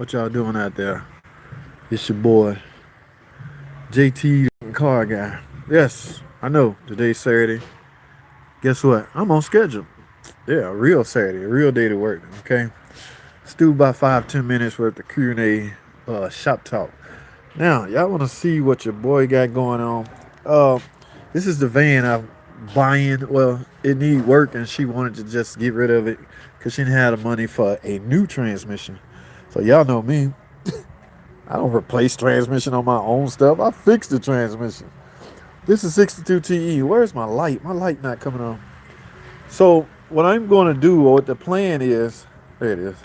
What y'all doing out there? It's your boy, JT Car Guy. Yes, I know, today's Saturday. Guess what? I'm on schedule. Yeah, a real Saturday, a real day to work, okay? Let's do about 5-10 minutes worth of Q&A shop talk. Now, y'all want to see what your boy got going on? Uh, this is the van I'm buying. Well, it need work and she wanted to just get rid of it because she didn't have the money for a new transmission. So y'all know me. I don't replace transmission on my own stuff. I fix the transmission. This is 62 TE. Where's my light? My light not coming on. So what I'm going to do, or what the plan is, there it is.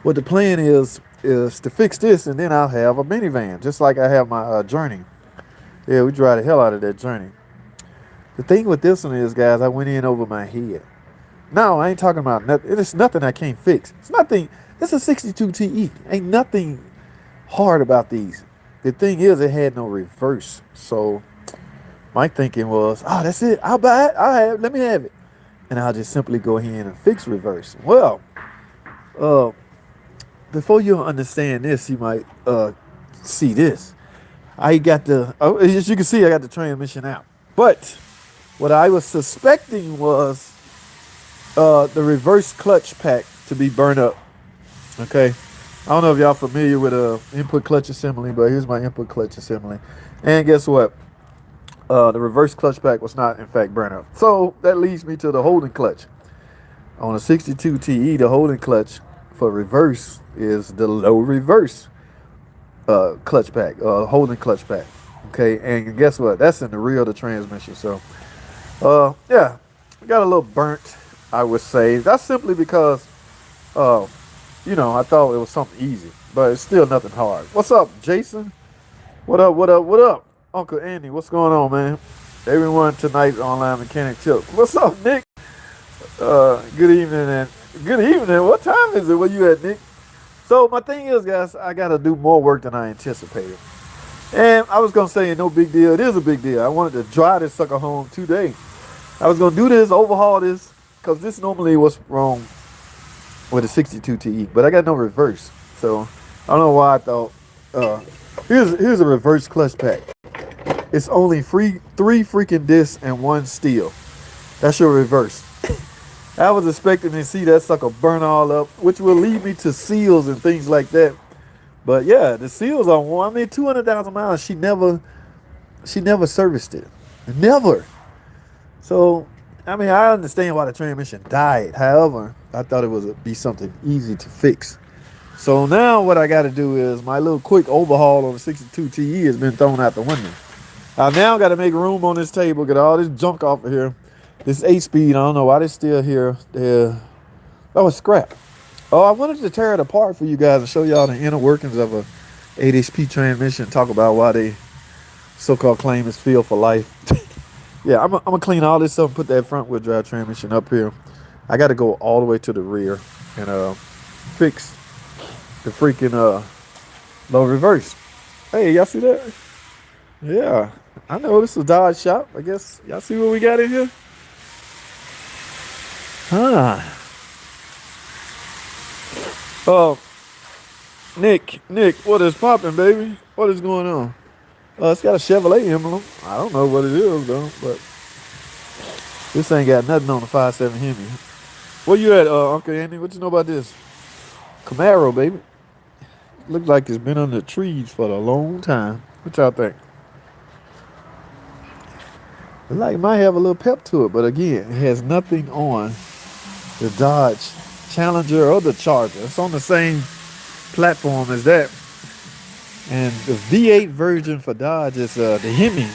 What the plan is to fix this, and then I'll have a minivan, just like I have my Journey. Yeah, we drive the hell out of that Journey. The thing with this one is, guys, I went in over my head. No, I ain't talking about nothing. It's nothing I can't fix. It's nothing. It's a 62 TE. Ain't nothing hard about these. The thing is, it had no reverse. So my thinking was, oh, that's it. I'll buy it. I'll have it. Let me have it. And I'll just simply go ahead and fix reverse. Well, before you understand this, you might see this. I got as you can see, I got the transmission out. But what I was suspecting was the reverse clutch pack to be burned up. Okay. I don't know if y'all familiar with input clutch assembly, but here's my input clutch assembly. And guess what? The reverse clutch pack was not, in fact, burnt up. So that leads me to the holding clutch. On a 62 TE, the holding clutch for reverse is the low reverse clutch pack, holding clutch pack. Okay, and guess what? That's in the rear of the transmission. So, yeah, I got a little burnt, I would say. That's simply because I thought it was something easy, but it's still nothing hard. What's up, Jason? What up, what up, what up? Uncle Andy, what's going on, man? Everyone tonight, online mechanic tip. What's up, Nick? Good evening, and good evening. What time is it? Where you at, Nick? So my thing is, guys, I got to do more work than I anticipated. And I was going to say, no big deal. It is a big deal. I wanted to drive this sucker home today. I was going to do this, overhaul this, because this normally was wrong with a 62 TE, but I got no reverse. So I don't know why I thought, here's a reverse clutch pack. It's only three freaking discs and one steel. That's your reverse. I was expecting to see that sucker burn all up, which will lead me to seals and things like that. But yeah, the seals are warm. I mean, 200,000 miles. She never serviced it. Never. So, I mean, I understand why the transmission died. However, I thought it would be something easy to fix. So now what I got to do is my little quick overhaul on the 62 TE has been thrown out the window. I now got to make room on this table, get all this junk off of here. This 8-speed, I don't know why it's still here. Oh, it's scrap. Oh, I wanted to tear it apart for you guys and show y'all the inner workings of a 8-HP transmission. Talk about why they so-called claim it's feel for life. Yeah, I'm gonna clean all this up and put that front wheel drive transmission up here. I got to go all the way to the rear and fix the freaking low reverse. Hey, y'all see that? Yeah, I know this is a Dodge shop. I guess y'all see what we got in here? Huh. Oh, Nick, what is popping, baby? What is going on? It's got a Chevrolet emblem. I don't know what it is, though, but this ain't got nothing on the 5.7 Hemi. Where you at, Uncle Andy? What you know about this? Camaro, baby. Looks like it's been under trees for a long time. What y'all think? It like it might have a little pep to it, but again, it has nothing on the Dodge Challenger or the Charger. It's on the same platform as that. And the V8 version for Dodge is the Hemi.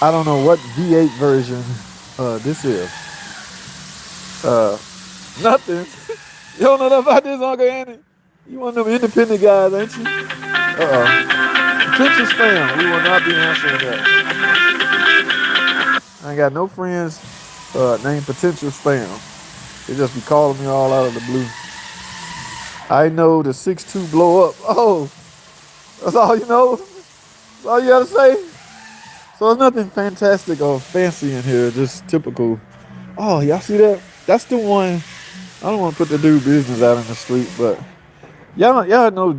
I don't know what V8 version this is. Nothing. You don't know nothing about this, Uncle Andy? You one of them independent guys, ain't you? Attention spam. We will not be answering that. I ain't got no friends named potential spam. They just be calling me all out of the blue. I know the 6.2 blow up. Oh, that's all you know? That's all you gotta say? So there's nothing fantastic or fancy in here, just typical. Oh, y'all see that? That's the one. I don't want to put the dude business out in the street, but Y'all know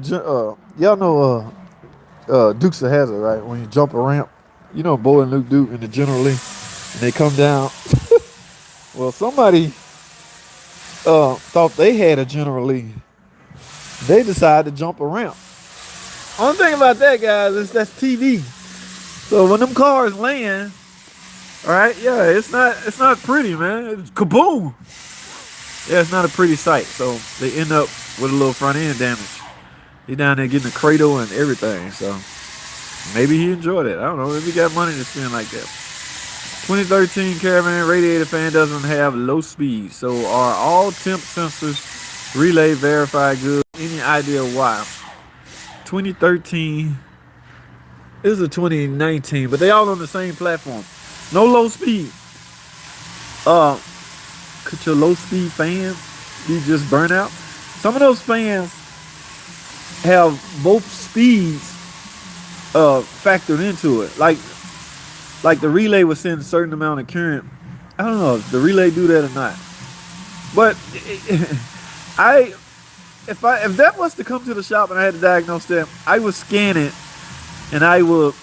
Dukes of Hazzard, right? When you jump a ramp, you know Bo and Luke Duke in the General Lee, and they come down. Well, somebody thought they had a General Lee. They decided to jump a ramp. Only thing about that, guys, is that's TV. So when them cars land, all right, yeah, it's not pretty, man. It's kaboom. Yeah, it's not a pretty sight. So they end up with a little front end damage. He down there getting the cradle and everything. So maybe he enjoyed it. I don't know. Maybe he got money to spend like that. 2013 Caravan radiator fan doesn't have low speed. So are all temp sensors relay verified good? Any idea why? 2013 is a 2019, but they all on the same platform. No low speed. Could your low speed fan be just burnout? Some of those fans have both speeds factored into it. Like the relay will send a certain amount of current. I don't know if the relay do that or not. But if that was to come to the shop and I had to diagnose that, I would scan it and I would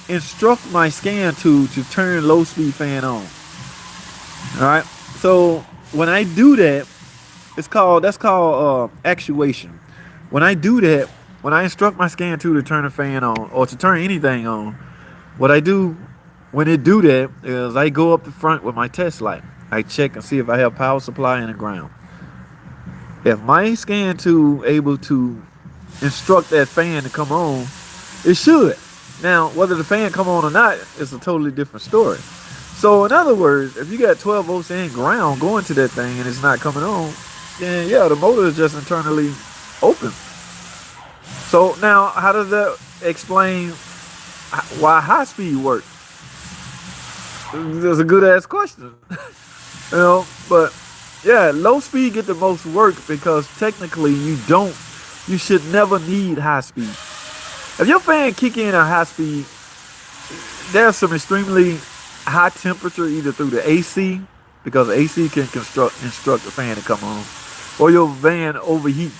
instruct my scan tool to turn low speed fan on. All right. So when I do that, that's called actuation. When I do that, when I instruct my scan tool to turn a fan on or to turn anything on, what I do when it do that is I go up the front with my test light. I check and see if I have power supply in the ground. If my scan tool able to instruct that fan to come on, it should. Now, whether the fan come on or not is a totally different story. So in other words, if you got 12 volts in ground going to that thing and it's not coming on, then yeah, the motor is just internally open. So now, how does that explain why high speed works? That's a good ass question. But yeah, low speed get the most work because technically you should never need high speed. If your fan kick in at high speed, there's some extremely high temperature either through the AC, because the AC can instruct the fan to come on, or your van overheat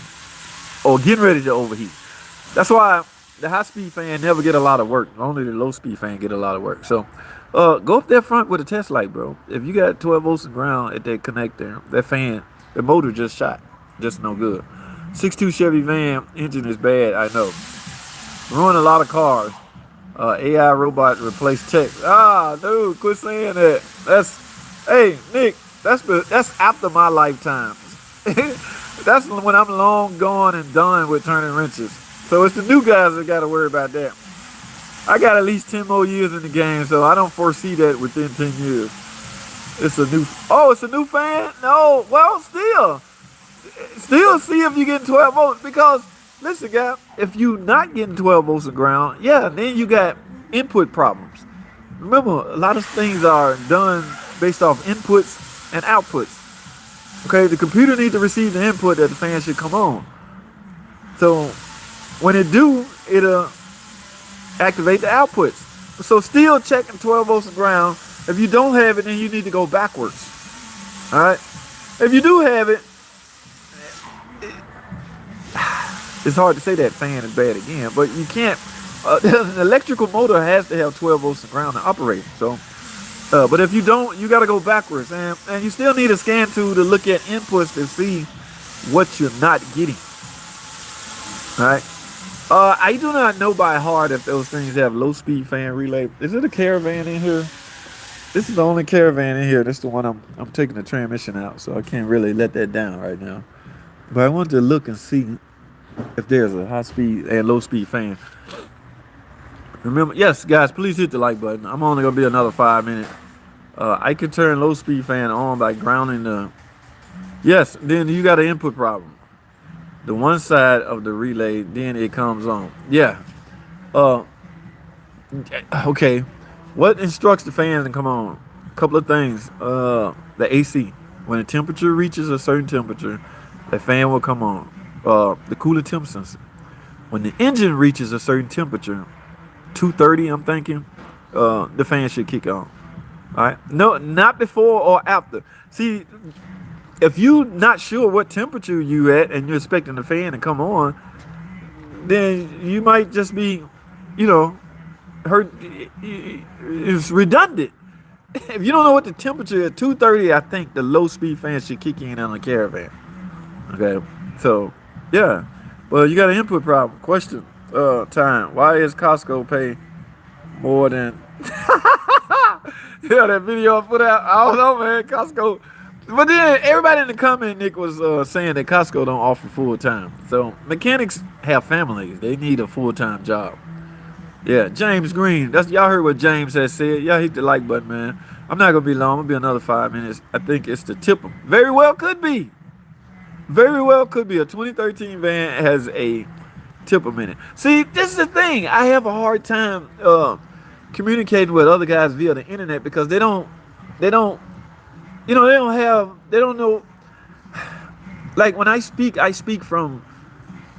or getting ready to overheat. That's why the high speed fan never get a lot of work. Only the low speed fan get a lot of work. So go up there front with a test light, bro. If you got 12 volts in ground at that connector, that fan, the motor just shot. Just no good. 6.2 Chevy van, engine is bad, I know. Ruin a lot of cars. AI robot replace tech. Dude, quit saying that. Hey, Nick, that's after my lifetime. That's when I'm long gone and done with turning wrenches. So it's the new guys that got to worry about that. I got at least 10 more years in the game, so I don't foresee that within 10 years. It's a new fan? No, well, still see if you're getting 12 volts, because listen, guy, if you not getting 12 volts of ground, yeah, then you got input problems. Remember, a lot of things are done based off inputs and outputs. Okay, the computer needs to receive the input that the fan should come on. So when it do, it'll activate the outputs. So still checking 12 volts of ground. If you don't have it, then you need to go backwards. All right. If you do have it, it's hard to say that fan is bad again, but you can't. An electrical motor has to have 12 volts of ground to operate. So, but if you don't, you got to go backwards, and you still need a scan tool to look at inputs to see what you're not getting. All right. I do not know by heart if those things have low speed fan relay. Is it a Caravan in here? This is the only Caravan in here. This is the one I'm taking the transmission out, so I can't really let that down right now. But I wanted to look and see if there's a high speed and low speed fan. Remember, yes, guys, please hit the like button. I'm only gonna be another 5 minutes. I can turn low speed fan on by grounding the. Yes, then you got an input problem. The one side of the relay, then it comes on. Yeah. Okay. What instructs the fans to come on? A couple of things. The AC. When the temperature reaches a certain temperature, the fan will come on. The cooler temp sensor. When the engine reaches a certain temperature, 230, I'm thinking, the fan should kick on. All right. No, not before or after. See, if you not sure what temperature you at and you're expecting the fan to come on, then you might just be, you know, hurt. It's redundant. If you don't know what the temperature at 230, I think the low speed fan should kick in on a Caravan. Okay, so yeah, well, you got an input problem. Question time. Why is Costco pay more than? Yeah, that video I put out. I don't know, man. Costco. But then everybody in the comment, Nick, was saying that Costco don't offer full time. So mechanics have families. They need a full time job. Yeah, James Green. That's y'all heard what James has said. Y'all hit the like button, man. I'm not gonna be long. I'm gonna be another 5 minutes. I think it's the tip 'em. Very well could be. Very well could be. A 2013 van has a tip 'em in it. See, this is the thing. I have a hard time communicating with other guys via the internet because they don't, they don't know. Like when I speak from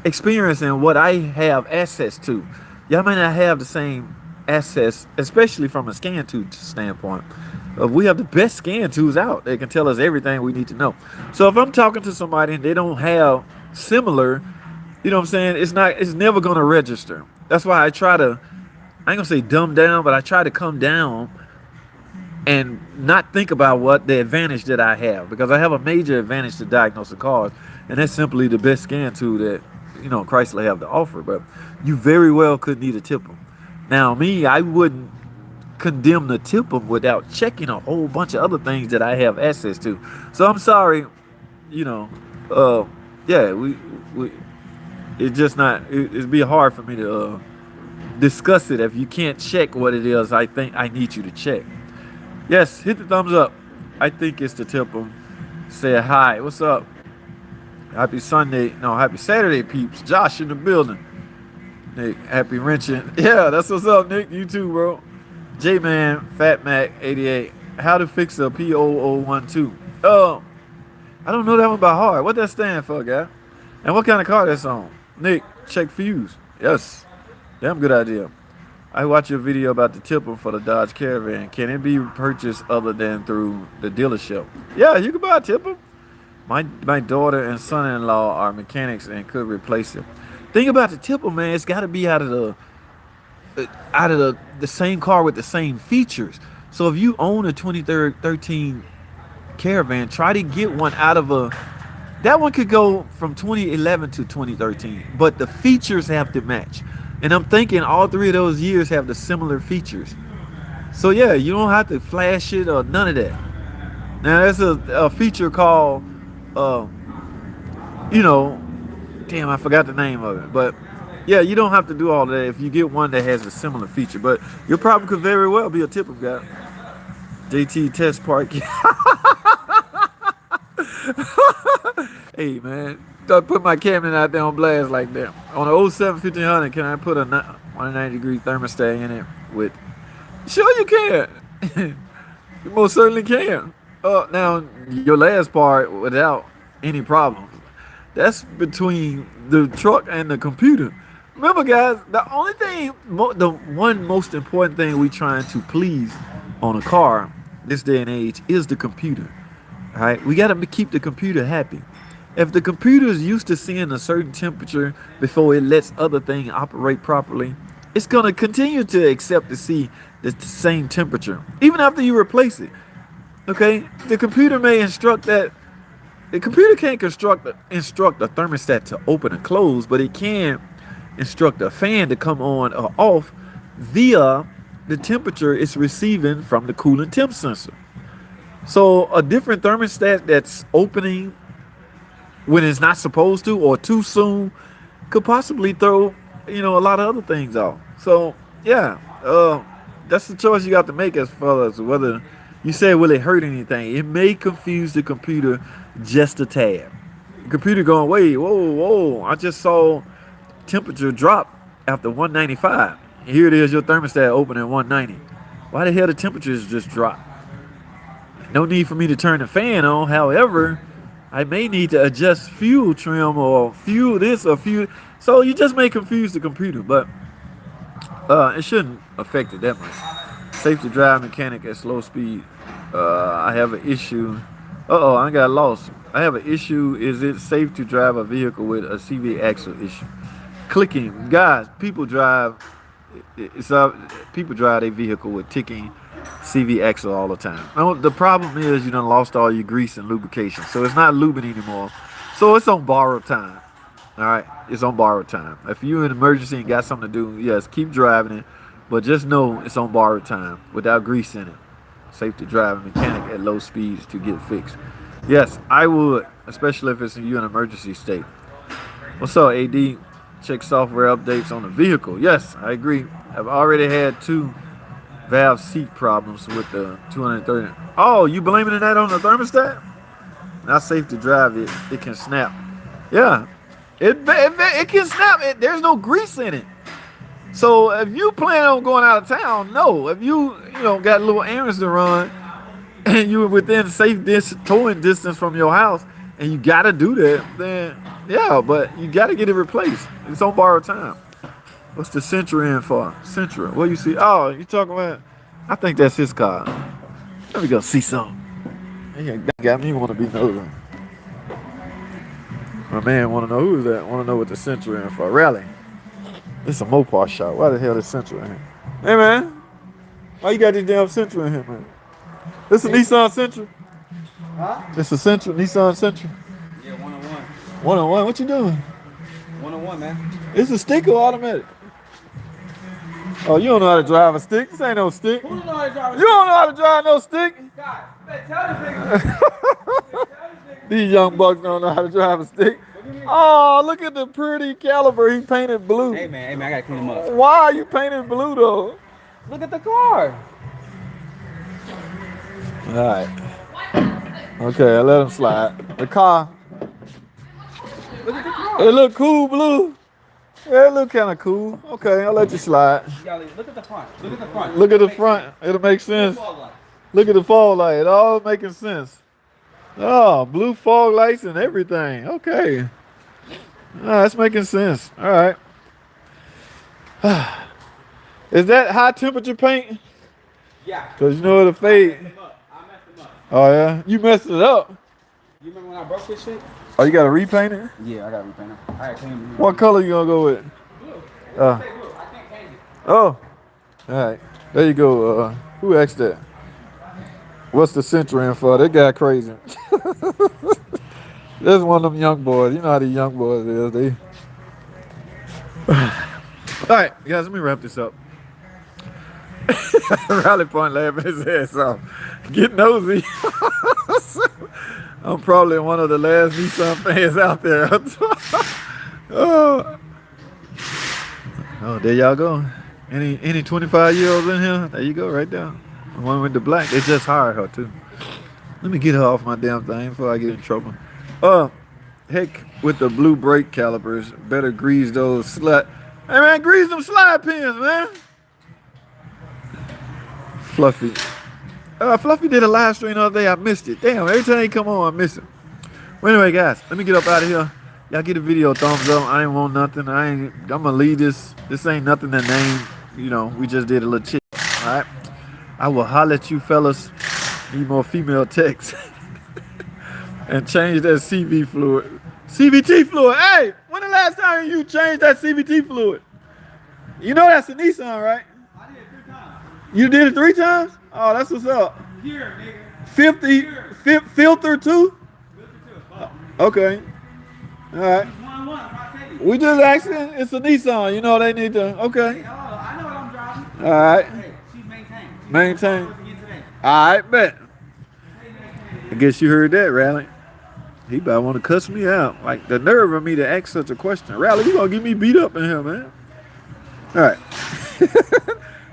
experience and what I have access to. Y'all may not have the same access, especially from a scan tool standpoint. We have the best scan tools out. They can tell us everything we need to know. So if I'm talking to somebody and they don't have similar, you know what I'm saying? It's never gonna register. That's why I try to, I ain't gonna say dumb down, but I try to come down and not think about what the advantage that I have, because I have a major advantage to diagnosing cars, and that's simply the best scan tool that Chrysler have to offer. But you very well could need a tip 'em. Now me, I wouldn't condemn the tip 'em without checking a whole bunch of other things that I have access to. So I'm sorry, yeah, we it's just not, it'd be hard for me to discuss it if you can't check what it is I think I need you to check. Yes, hit the thumbs up. I think it's the tip 'em. Say hi. What's up? Happy Saturday, peeps. Josh in the building. Nick, happy wrenching. Yeah, that's what's up, Nick. You too, bro. J-Man, Fat Mac 88. How to fix a P0012. I don't know that one by heart. What that stand for, guy? And what kind of car that's on? Nick, check fuse. Yes. Damn good idea. I watched your video about the tip 'em for the Dodge Caravan. Can it be purchased other than through the dealership? Yeah, you can buy a tip 'em. My daughter and son-in-law are mechanics and could replace it. Thing about the tip 'em, man, it's got to be out of the same car with the same features. So if you own a 2013 Caravan, try to get one out of that one could go from 2011 to 2013, but the features have to match. And I'm thinking all three of those years have the similar features. So yeah, you don't have to flash it or none of that. Now there's a feature called, damn, I forgot the name of it. But yeah, you don't have to do all that if you get one that has a similar feature. But your problem could very well be a tip 'em guy. JT Test Park. Hey man, don't put my cabinet out there on blast like that. On an 07 1500, can I put a 190-degree thermostat in it with? Sure you can. You most certainly can. Now your last part without any problems. That's between the truck and the computer. Remember, guys, the only thing, the one most important thing we trying to please on a car this day and age is the computer. All right, we got to keep the computer happy. If the computer is used to seeing a certain temperature before it lets other things operate properly, it's going to continue to accept to see the same temperature, even after you replace it. Okay? The computer may instruct that. The computer can't instruct a thermostat to open and close, but it can instruct a fan to come on or off via the temperature it's receiving from the coolant temp sensor. So a different thermostat that's opening when it's not supposed to or too soon could possibly throw, a lot of other things off. So yeah, that's the choice you got to make as far as whether you say will it hurt anything. It may confuse the computer just a tad. The computer going, wait, whoa, I just saw temperature drop after 195. Here it is, your thermostat open at 190. Why the hell the temperatures just dropped? No need for me to turn the fan on. However, I may need to adjust fuel trim or fuel this or fuel. So you just may confuse the computer, but it shouldn't affect it that much. Safe to drive mechanic at slow speed. I have an issue Uh-oh, I got lost. I have an issue. Is it safe to drive a vehicle with a CV axle issue? Clicking. Guys, people drive their vehicle with ticking CV axle all the time. Now, the problem is you done lost all your grease and lubrication. So it's not lubing anymore. So it's on borrowed time. All right, it's on borrowed time. If you're in an emergency and got something to do, yes, keep driving it, but just know it's on borrowed time without grease in it. Safe to drive a mechanic at low speeds to get fixed. Yes, I would, especially if you're in an emergency state. What's up, AD? Check software updates on the vehicle. Yes, I agree. I've already had 2 valve seat problems with the 230. Oh, you blaming that on the thermostat? Not safe to drive it. It can snap. Yeah, it can snap. There's no grease in it. So if you plan on going out of town, no. If you got little errands to run and you're within safe towing distance from your house and you gotta do that, then yeah, but you gotta get it replaced. It's on borrowed time. What's the Sentra in for? Sentra. What you see? Oh, you talking about? I think that's his car. Let me go see something. That got me want to be nosy. My man want to know who is that. Want to know what the Sentra in for? Rally. It's a Mopar shop. Why the hell is Sentra in here? Hey man, why you got this damn Sentra in here, man? This a Nissan Sentra? Huh? This a Sentra, Nissan Sentra? Yeah, 101. 101. What you doing? 101, man. It's a stick or automatic? Oh, you don't know how to drive a stick? This ain't no stick. Who don't know how to drive a You don't know how to drive no stick? God, better tell this nigga. These young bucks don't know how to drive a stick. Oh, look at the pretty caliber. He painted blue. Hey man, I gotta clean him up. Why are you painting blue though? Look at the car. All right. Okay, I let him slide. The car. Look at the car. It look cool blue. Yeah, it look kind of cool. Okay, I'll let you slide. Look at the front. Look at the front. Look at the front. It'll make sense. Look at the fog light. It all making sense. Oh, blue fog lights and everything. Okay. That's making sense. All right. Is that high temperature paint? Yeah. Because you know it'll fade. I messed him up. Oh, yeah? You messed it up. You remember when I broke this shit? Oh, you got to repaint it? Yeah, I got to repaint it. I got to clean it. What color you going to go with? Blue. Blue. I can't paint it. Oh. All right. There you go. Who asked that? What's the Sentra in for? That guy crazy. That's one of them young boys. You know how these young boys is. All right, guys, let me wrap this up. Rally Point laughing his ass off. Get nosy. I'm probably one of the last Nissan fans out there. Oh, there y'all go. Any 25-year-olds in here? There you go, right there. The one with the black. They just hired her too. Let me get her off my damn thing before I get in trouble. Heck with the blue brake calipers. Better grease those slide. Hey man, grease them slide pins, man. Fluffy. Fluffy did a live stream the other day. I missed it. Damn, every time he come on, I miss it. Well, anyway, guys, let me get up out of here. Y'all get the video a thumbs up. I ain't want nothing. I'm gonna leave this. This ain't nothing to name. You know, we just did a little chit. All right. I will holler at you fellas. Need more female techs. And change that CV fluid. CVT fluid. Hey, when the last time you changed that CVT fluid? You know that's a Nissan, right? I did it 3 times. You did it 3 times? Oh, that's what's up. Here, nigga. 50 filter too? Filter 2. Okay. All right. 101. I'm trying to tell you. We just asking. It's a Nissan. You know they need to. Okay. Hey, hello, I know what I'm driving. All right. Hey, she's maintained. She's Maintain. supposed to get today. All right, bet. I guess you heard that, Rally. He about want to cuss me out. Like the nerve of me to ask such a question. Rally, you gonna get me beat up in here, man. All right.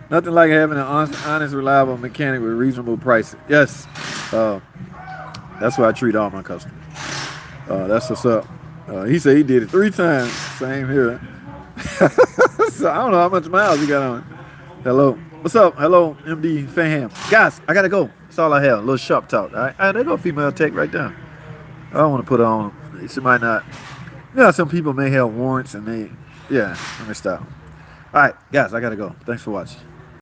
Nothing like having an honest, reliable mechanic with reasonable pricing. Yes. That's why I treat all my customers. That's what's up. He said he did it 3 times. Same here. So I don't know how much miles he got on. Hello. What's up? Hello, MD Faham. Guys, I gotta go. That's all I have. A little shop talk. All right. There go female tech right there. I don't want to put her on. She might not. You know, some people may have warrants and they. Yeah. Let me stop. All right, guys, I gotta go. Thanks for watching.